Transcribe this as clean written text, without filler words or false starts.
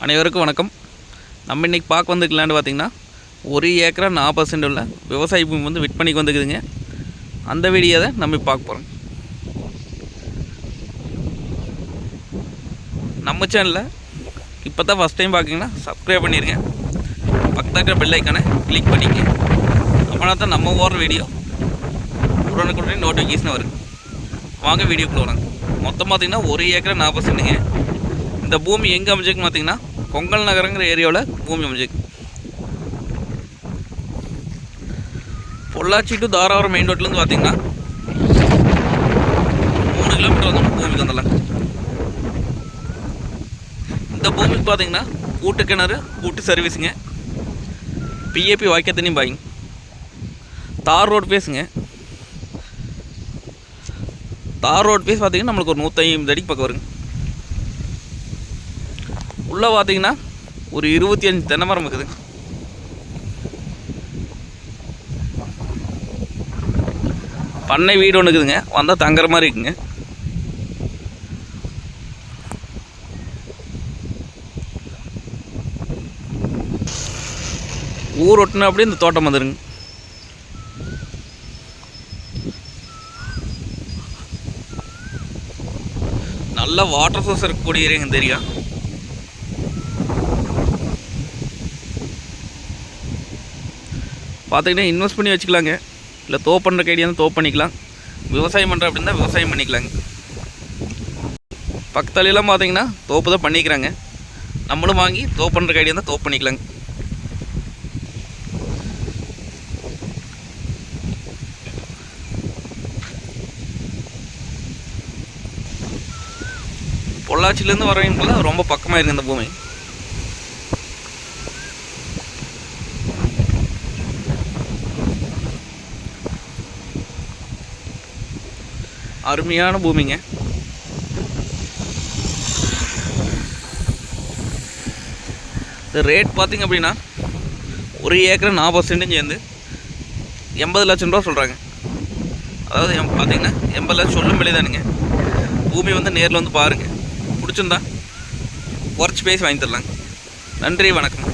அனைவருக்கும் வணக்கம். நம்ம இன்றைக்கி பார்க்க வந்துக்கலான்னு பார்த்திங்கன்னா 1 ஏக்கரா 40% உள்ள விவசாய பூமி வந்து விற்பனைக்கு வந்துக்குதுங்க. அந்த வீடியோ தான் நம்ம பார்க்க போகிறோம். நம்ம சேனலில் இப்போ தான் ஃபஸ்ட் டைம் பார்க்கிங்கன்னா சப்ஸ்கிரைப் பண்ணிடுங்க. பக்கத்தில் பெல் ஐக்கானை கிளிக் பண்ணிக்க. அப்படின்னா தான் நம்ம ஓடுற வீடியோ உடனுக்குடனே நோட்டிஃபிகேஷன் வருங்க. வாங்க வீடியோக்குள்ள வராங்க. மொத்தம் பார்த்திங்கன்னா 1 ஏக்கரா 40%ங்க. இந்த பூமி எங்கே அமைஞ்சிருக்குன்னு பார்த்திங்கன்னா கொங்கல் நகரங்கிற ஏரியாவில் பூமி அமைஞ்சிருக்கு. பொள்ளாச்சி டு தாராபுரம் மெயின் ரோட்லேருந்து பார்த்திங்கன்னா 3 கிலோமீட்டர் வந்து பூமிக்கு வந்துடலாம். இந்த பூமிக்கு பார்த்திங்கன்னா கூட்டு கிணறு, கூட்டு சர்வீஸுங்க, பிஏபி வாய்க்கா தண்ணி பாயிங்க, தார் ரோடு பேஸுங்க. தார் ரோடு பேஸ் பார்த்திங்கன்னா நம்மளுக்கு ஒரு 150 அடிக்கு பக்கம் வருங்க. உள்ளே பார்த்திங்கன்னா ஒரு 25 தென்னை மரம் இருக்குது. பண்ணை வீடு ஒன்று இருக்குதுங்க, வந்தால் தங்குற மாதிரி இருக்குங்க. ஊர் ஒட்டின அப்படியே இந்த தோட்டம் வந்துடுங்க. நல்ல வாட்டர் சோர்ஸ் இருக்கக்கூடிய ஏரியாங்க தெரியும். பார்த்திங்கன்னா இன்வெஸ்ட் பண்ணி வச்சுக்கலாங்க. இல்லை தோப்பு பண்ணுற ஐடியா தான் தோப்பு பண்ணிக்கலாம். விவசாயம் பண்ணுற அப்படின்னா விவசாயம் பண்ணிக்கலாங்க. பக்கத்துலலாம் பார்த்திங்கன்னா தோப்பு தான் பண்ணிக்கிறாங்க. நம்மளும் வாங்கி தோப்பு பண்ணுற ஐடியா தான் தோப்பு பண்ணிக்கலாங்க. பொள்ளாச்சிலேருந்து வரவங்களுக்குள்ள ரொம்ப பக்கமாக இருக்குது இந்த பூமி. அருமையான பூமிங்க. இந்த ரேட் பார்த்திங்க அப்படின்னா 1 ஏக்கரை 40% சேர்ந்து 80 லட்சம் ரூபா சொல்கிறாங்க. அதாவது பார்த்திங்கன்னா 80 லட்சம் சொல்லும் விலை தானுங்க. பூமி வந்து நேரில் வந்து பாருங்கள், பிடிச்சிருந்தா குறைச்சி பேசி வாங்கி தரலாங்க. நன்றி, வணக்கம்.